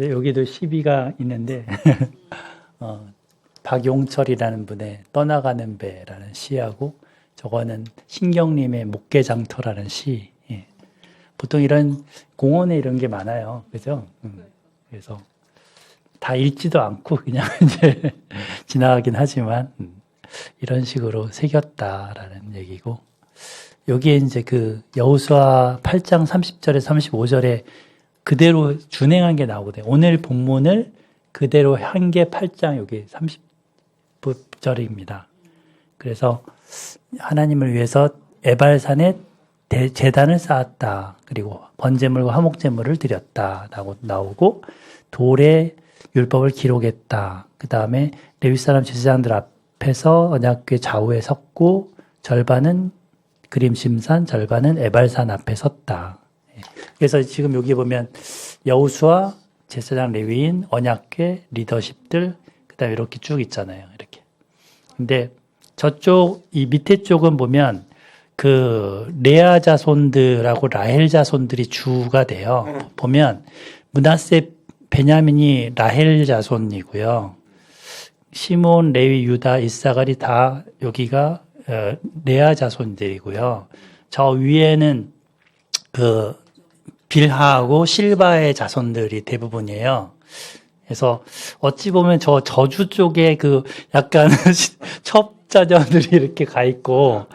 그래서 여기도 시비가 있는데 박용철이라는 분의 떠나가는 배라는 시하고 저거는 신경님의 목계장터라는 시. 예. 보통 이런 공원에 이런 게 많아요. 그죠? 그래서 다 읽지도 않고 그냥 이제 지나가긴 하지만 이런 식으로 새겼다라는 얘기고, 여기에 이제 그 여호수아 8장 30절에 35절에 그대로 준행한 게 나오거든요. 오늘 본문을 그대로 한 게 8장 여기 30절입니다. 그래서 하나님을 위해서 에발산에 제단을 쌓았다. 그리고 번제물과 화목제물을 드렸다라고 나오고, 돌에 율법을 기록했다. 그 다음에 레위 사람 제사장들 앞에서 언약궤 좌우에 섰고, 절반은 그림심산, 절반은 에발산 앞에 섰다. 그래서 지금 여기 보면 여호수아, 제사장 레위인, 언약궤, 리더십들, 그 다음에 이렇게 쭉 있잖아요. 이렇게. 근데 저쪽, 이 밑에 쪽은 보면 그 레아 자손들하고 라헬 자손들이 주가 돼요. 보면 므낫세, 베냐민이 라헬 자손이고요. 시몬, 레위, 유다, 이사갈이 다 여기가 레아 자손들이고요. 저 위에는 그 빌하하고 실바의 자손들이 대부분이에요. 그래서 어찌 보면 저 저주 쪽에 그 약간 첩 자녀들이 이렇게 가 있고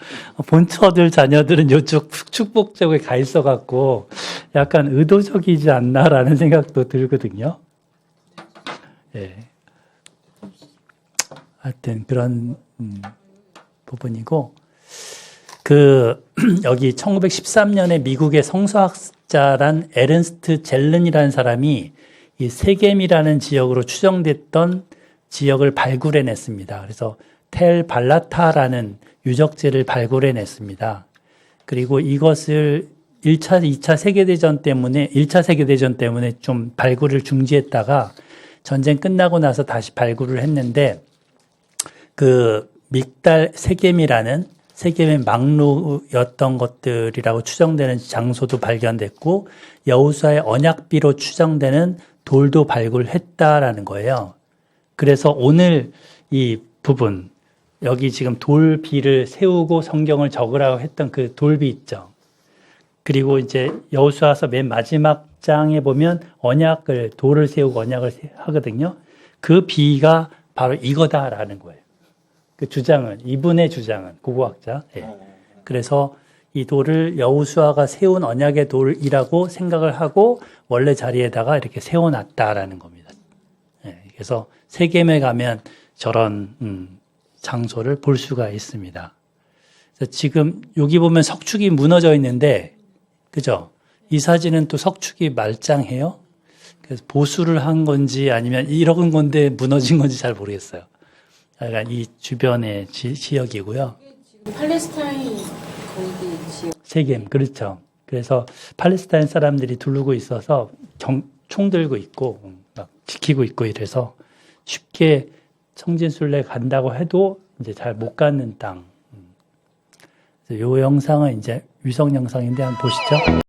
본처들 자녀들은 이쪽 축복 쪽에 가 있어 갖고 약간 의도적이지 않나라는 생각도 들거든요. 예. 하여튼 그런 부분이고, 그 여기 1913년에 미국의 성서학자란 에른스트 젤른이라는 사람이 이 세겜이라는 지역으로 추정됐던 지역을 발굴해냈습니다. 그래서 텔 발라타라는 유적지를 발굴해냈습니다. 그리고 이것을 1차, 2차 세계대전 때문에, 1차 세계대전 때문에 좀 발굴을 중지했다가 전쟁 끝나고 나서 다시 발굴을 했는데, 그 믹달 세겜이라는 세겜의 망루였던 것들이라고 추정되는 장소도 발견됐고, 여호수아의 언약비로 추정되는 돌도 발굴했다라는 거예요. 그래서 오늘 이 부분, 여기 지금 돌비를 세우고 성경을 적으라고 했던 그 돌비 있죠. 그리고 이제 여호수아서 맨 마지막 장에 보면 언약을, 돌을 세우고 언약을 하거든요. 그 비가 바로 이거다라는 거예요. 그 주장은, 이분의 주장은, 고고학자. 예. 그래서 이 돌을 여호수아가 세운 언약의 돌이라고 생각을 하고 원래 자리에다가 이렇게 세워놨다라는 겁니다. 예. 그래서 세겜에 가면 저런 장소를 볼 수가 있습니다. 그래서 지금 여기 보면 석축이 무너져 있는데, 그죠? 이 사진은 또 석축이 말짱해요. 그래서 보수를 한 건지 아니면 이런 건데 무너진 건지 잘 모르겠어요. 약간 이 주변의 지역이고요. 지금 팔레스타인 거기 지역. 세겜, 그렇죠. 그래서 팔레스타인 사람들이 두르고 있어서 총 들고 있고 막 지키고 있고 이래서 쉽게 성진순례 간다고 해도 이제 잘 못 가는 땅. 이 영상은 이제 위성 영상인데 한번 보시죠.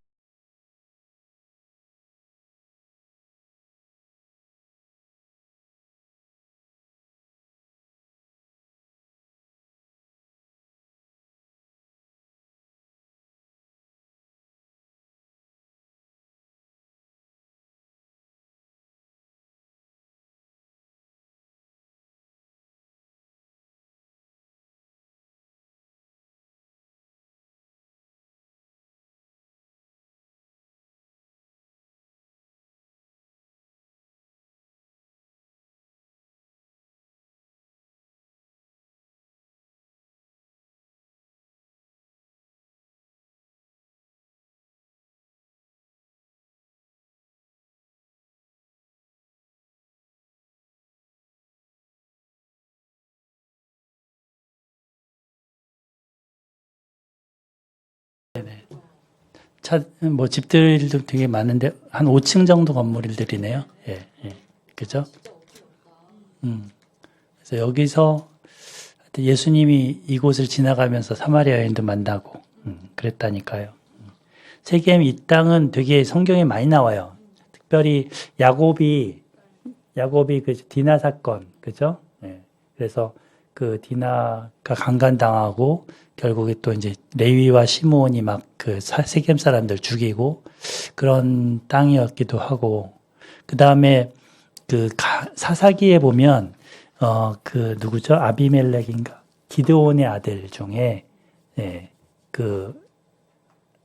뭐 집들도 되게 많은데 한 5층 정도 건물들이네요. 예, 예. 그죠? 그래서 여기서 예수님이 이곳을 지나가면서 사마리아 여인도 만나고 그랬다니까요. 세겜 이 땅은 되게 성경에 많이 나와요. 특별히 야곱이 그 디나 사건, 그죠? 예. 그래서 그 디나가 강간당하고 결국에 또 이제 레위와 시므온이 막 그 세겜 사람들 죽이고 그런 땅이었기도 하고, 그 다음에 그 사사기에 보면 그 누구죠? 아비멜렉인가? 기드온의 아들 중에 예, 그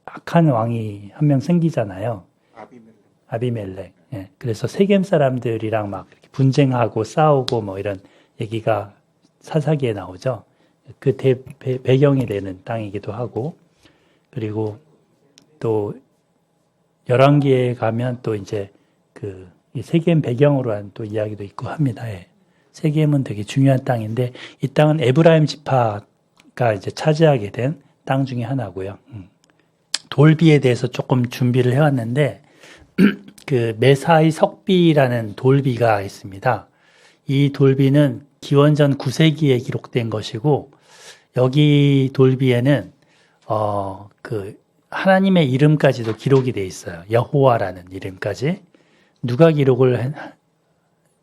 악한 왕이 한 명 생기잖아요. 아비멜렉. 예, 그래서 세겜 사람들이랑 막 이렇게 분쟁하고 싸우고 뭐 이런 얘기가 사사기에 나오죠. 그 배경이 되는 땅이기도 하고, 그리고 또 열왕기에 가면 또 이제 그 세겜 배경으로 한 또 이야기도 있고 합니다. 예. 세겜은 되게 중요한 땅인데 이 땅은 에브라임 지파가 이제 차지하게 된 땅 중에 하나고요. 돌비에 대해서 조금 준비를 해왔는데 그 메사이 석비라는 돌비가 있습니다. 이 돌비는 기원전 9세기에 기록된 것이고, 여기 돌비에는 그 하나님의 이름까지도 기록이 돼 있어요. 여호와라는 이름까지. 누가 기록을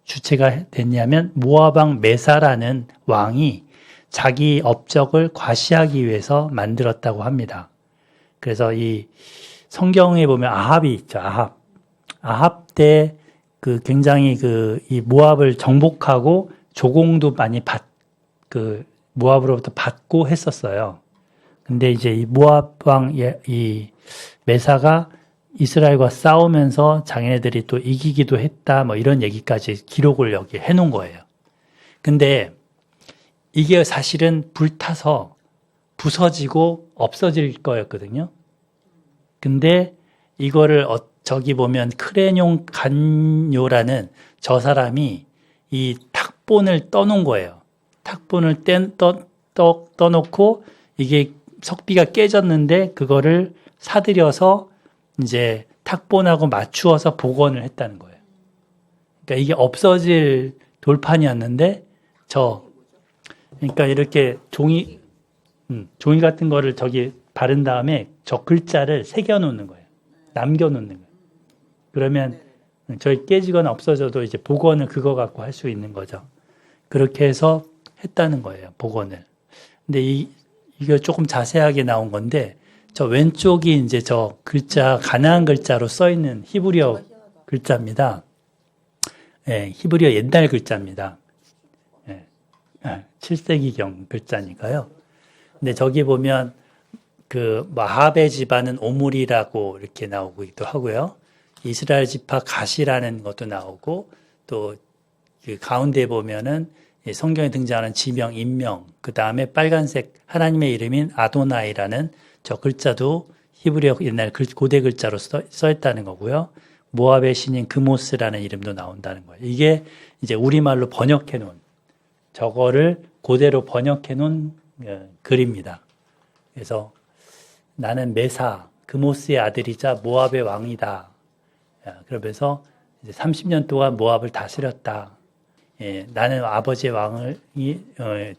주체가 됐냐면 모압 왕 메사라는 왕이 자기 업적을 과시하기 위해서 만들었다고 합니다. 그래서 이 성경에 보면 아합이 있죠. 아합 때 그 굉장히 이 모압을 정복하고 조공도 많이 모압으로부터 받고 했었어요. 근데 이제 이 모압 왕 이 메사가 이스라엘과 싸우면서 자기네들이 또 이기기도 했다, 뭐 이런 얘기까지 기록을 여기 해놓은 거예요. 근데 이게 사실은 불타서 부서지고 없어질 거였거든요. 근데 이거를 저기 보면 크레뇽 간요라는 저 사람이 이 탁본을 떠놓은 거예요. 탁본을 떠놓고 이게 석비가 깨졌는데 그거를 사들여서 이제 탁본하고 맞추어서 복원을 했다는 거예요. 그러니까 이게 없어질 돌판이었는데 그러니까 이렇게 종이 같은 거를 저기 바른 다음에 저 글자를 새겨 놓는 거예요. 남겨 놓는 거예요. 그러면 저희 깨지거나 없어져도 이제 복원을 그거 갖고 할 수 있는 거죠. 그렇게 해서 했다는 거예요, 복원을. 근데 이거 조금 자세하게 나온 건데, 저 왼쪽이 이제 저 글자, 가나안 글자로 써 있는 히브리어 글자입니다. 예, 히브리어 옛날 글자입니다. 예, 7세기경 글자니까요. 근데 저기 보면 그 아합의 집안은 오므리라고 이렇게 나오기도 하고요. 이스라엘 지파 갓이라는 것도 나오고, 또 그 가운데 보면은 성경에 등장하는 지명, 인명, 그 다음에 빨간색 하나님의 이름인 아도나이라는 저 글자도 히브리어 옛날 고대 글자로 써 있다는 거고요. 모압의 신인 그모스라는 이름도 나온다는 거예요. 이게 이제 우리말로 번역해 놓은, 저거를 그대로 번역해 놓은 글입니다. 그래서 나는 메사, 그모스의 아들이자 모압의 왕이다. 그러면서 이제 30년 동안 모압을 다스렸다. 예, 나는 아버지의 왕을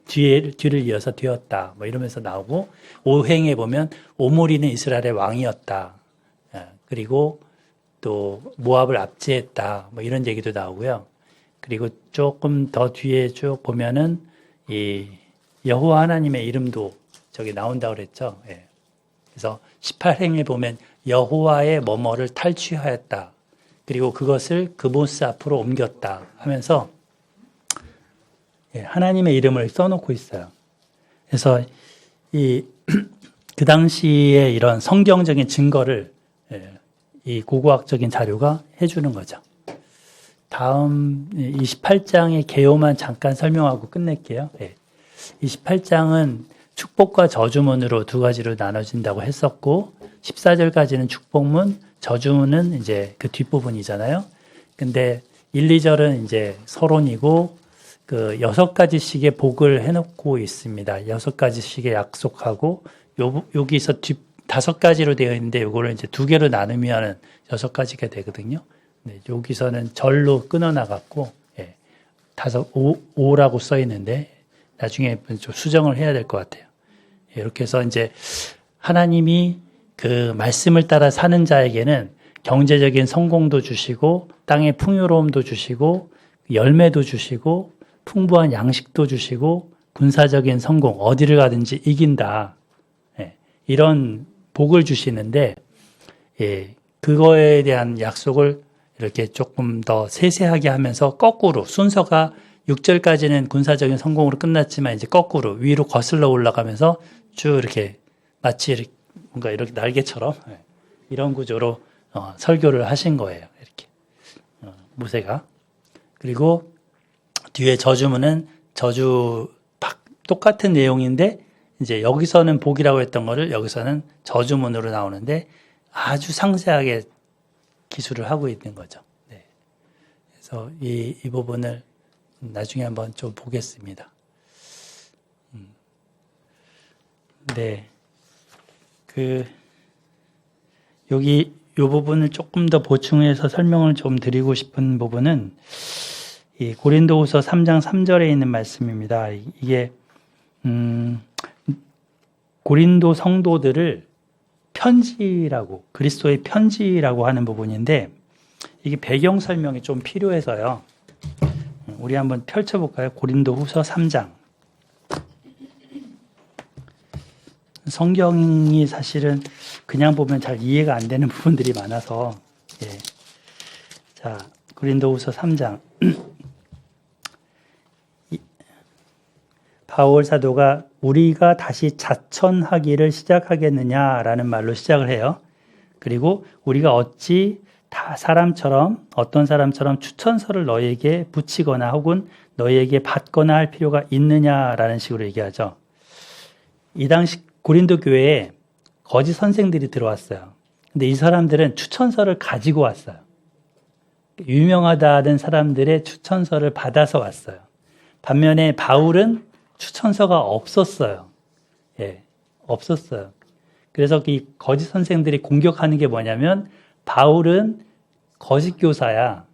뒤를 이어서 되었다. 뭐 이러면서 나오고, 오행에 보면 오므리는 이스라엘의 왕이었다. 그리고 또 모압을 압제했다. 뭐 이런 얘기도 나오고요. 그리고 조금 더 뒤에 쭉 보면은 이 여호와 하나님의 이름도 저기 나온다고 그랬죠. 예. 그래서 18행에 보면 여호와의 뭐뭐를 탈취하였다. 그리고 그것을 그모스 앞으로 옮겼다 하면서 하나님의 이름을 써놓고 있어요. 그래서 그 당시에 이런 성경적인 증거를 이 고고학적인 자료가 해주는 거죠. 다음 28장의 개요만 잠깐 설명하고 끝낼게요. 28장은 축복과 저주문으로 두 가지로 나눠진다고 했었고, 14절까지는 축복문, 저주문은 이제 그 뒷부분이잖아요. 근데 1, 2절은 이제 서론이고, 그 6가지씩의 복을 해놓고 있습니다. 6가지씩의 약속하고, 여기서 5가지로 되어 있는데, 요거를 이제 2개로 나누면 6가지가 되거든요. 네, 여기서는 절로 끊어나갔고, 5라고 써 있는데, 나중에 좀 수정을 해야 될 것 같아요. 이렇게 해서 이제 하나님이 그 말씀을 따라 사는 자에게는 경제적인 성공도 주시고 땅의 풍요로움도 주시고 열매도 주시고 풍부한 양식도 주시고 군사적인 성공 어디를 가든지 이긴다. 예, 이런 복을 주시는데 예, 그거에 대한 약속을 이렇게 조금 더 세세하게 하면서 거꾸로 순서가 6절까지는 군사적인 성공으로 끝났지만 이제 거꾸로 위로 거슬러 올라가면서 쭉 이렇게 마치 이렇게 뭔가 이렇게 날개처럼 이런 구조로 설교를 하신 거예요. 이렇게 모세가. 그리고 뒤에 저주문은 똑같은 내용인데 이제 여기서는 복이라고 했던 거를 여기서는 저주문으로 나오는데 아주 상세하게 기술을 하고 있는 거죠. 네. 그래서 이 부분을 나중에 한번 좀 보겠습니다. 네. 여기 이 부분을 조금 더 보충해서 설명을 좀 드리고 싶은 부분은 이 고린도후서 3장 3절에 있는 말씀입니다. 이게 고린도 성도들을 편지라고 그리스도의 편지라고 하는 부분인데 이게 배경 설명이 좀 필요해서요. 우리 한번 펼쳐볼까요? 고린도후서 3장. 성경이 사실은 그냥 보면 잘 이해가 안 되는 부분들이 많아서 예. 자, 고린도후서 3장. 바울 사도가 우리가 다시 자천하기를 시작하겠느냐라는 말로 시작을 해요. 그리고 우리가 어찌 다 어떤 사람처럼 추천서를 너희에게 붙이거나 혹은 너희에게 받거나 할 필요가 있느냐라는 식으로 얘기하죠. 이 당시 고린도 교회에 거짓 선생들이 들어왔어요. 근데 이 사람들은 추천서를 가지고 왔어요. 유명하다는 사람들의 추천서를 받아서 왔어요. 반면에 바울은 추천서가 없었어요. 예, 없었어요. 그래서 이 거짓 선생들이 공격하는 게 뭐냐면 바울은 거짓 교사야.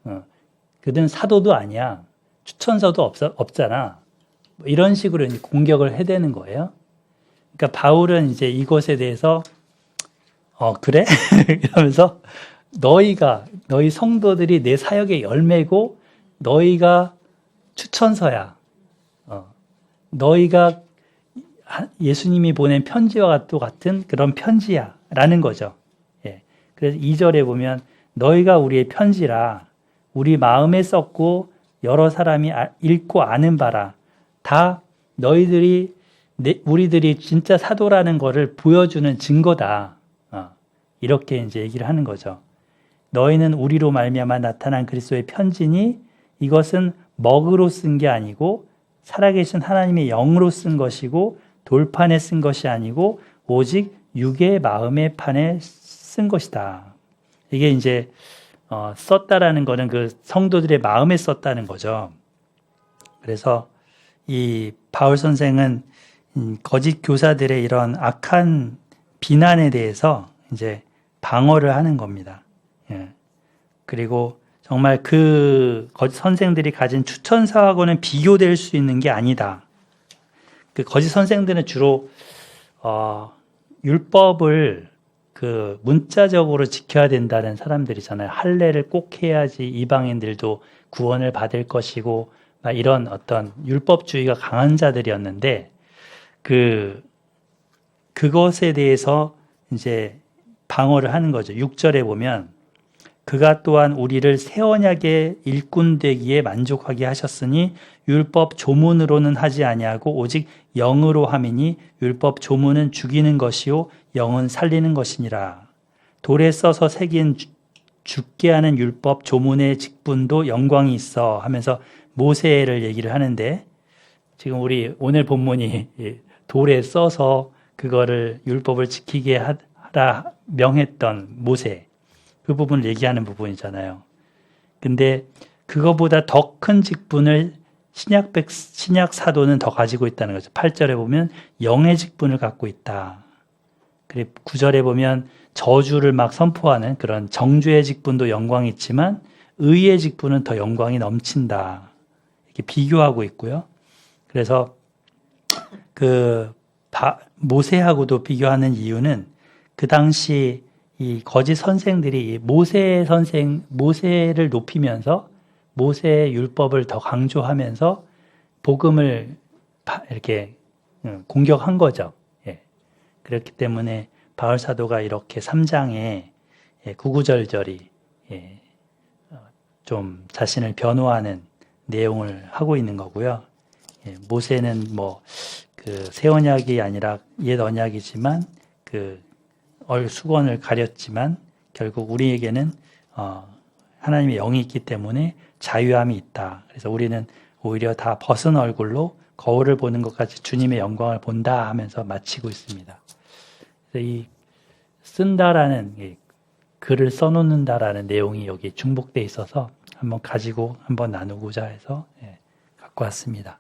그들은 사도도 아니야. 추천서도 없잖아. 이런 식으로 공격을 해대는 거예요. 그러니까 바울은 이제 이것에 대해서 그래? 이러면서 너희 성도들이 내 사역의 열매고 너희가 추천서야. 너희가 예수님이 보낸 편지와 같은 그런 편지야 라는 거죠. 예. 그래서 2절에 보면 너희가 우리의 편지라 우리 마음에 썼고 여러 사람이 읽고 아는 바라 다 우리들이 진짜 사도라는 거를 보여주는 증거다. 이렇게 이제 얘기를 하는 거죠. 너희는 우리로 말미암아 나타난 그리스도의 편지니 이것은 먹으로 쓴 게 아니고 살아계신 하나님의 영으로 쓴 것이고 돌판에 쓴 것이 아니고 오직 육의 마음의 판에 쓴 것이다. 이게 이제 썼다라는 거는 그 성도들의 마음에 썼다는 거죠. 그래서 이 바울 선생은 거짓 교사들의 이런 악한 비난에 대해서 이제 방어를 하는 겁니다. 예. 그리고 정말 그 거짓 선생들이 가진 추천서하고는 비교될 수 있는 게 아니다. 그 거짓 선생들은 주로 율법을 그 문자적으로 지켜야 된다는 사람들이잖아요. 할례를 꼭 해야지 이방인들도 구원을 받을 것이고 막 이런 어떤 율법주의가 강한 자들이었는데 그것에 대해서 이제 방어를 하는 거죠. 6절에 보면 그가 또한 우리를 새 언약의 일꾼 되기에 만족하게 하셨으니 율법 조문으로는 하지 아니하고 오직 영으로 함이니 율법 조문은 죽이는 것이요 영은 살리는 것이니라. 돌에 써서 새긴 죽게 하는 율법 조문의 직분도 영광이 있어 하면서 모세를 얘기를 하는데 지금 우리 오늘 본문이 돌에 써서 그거를 율법을 지키게 하라 명했던 모세 그 부분을 얘기하는 부분이잖아요. 근데 그거보다 더 큰 직분을 신약 사도는 더 가지고 있다는 거죠. 8절에 보면 영의 직분을 갖고 있다. 그리고 9절에 보면 저주를 막 선포하는 그런 정죄의 직분도 영광이 있지만 의의 직분은 더 영광이 넘친다. 이렇게 비교하고 있고요. 그래서 모세하고도 비교하는 이유는 그 당시 이 거짓 선생들이 모세를 높이면서 모세의 율법을 더 강조하면서 복음을 이렇게 공격한 거죠. 예. 그렇기 때문에 바울 사도가 이렇게 3장에 구구절절히 좀 자신을 변호하는 내용을 하고 있는 거고요. 모세는 새 언약이 아니라 옛 언약이지만 수건을 가렸지만 결국 우리에게는 하나님의 영이 있기 때문에 자유함이 있다. 그래서 우리는 오히려 다 벗은 얼굴로 거울을 보는 것 같이 주님의 영광을 본다 하면서 마치고 있습니다. 그래서 이 쓴다라는 글을 써놓는다라는 내용이 여기 중복돼 있어서 한번 가지고 한번 나누고자 해서 갖고 왔습니다.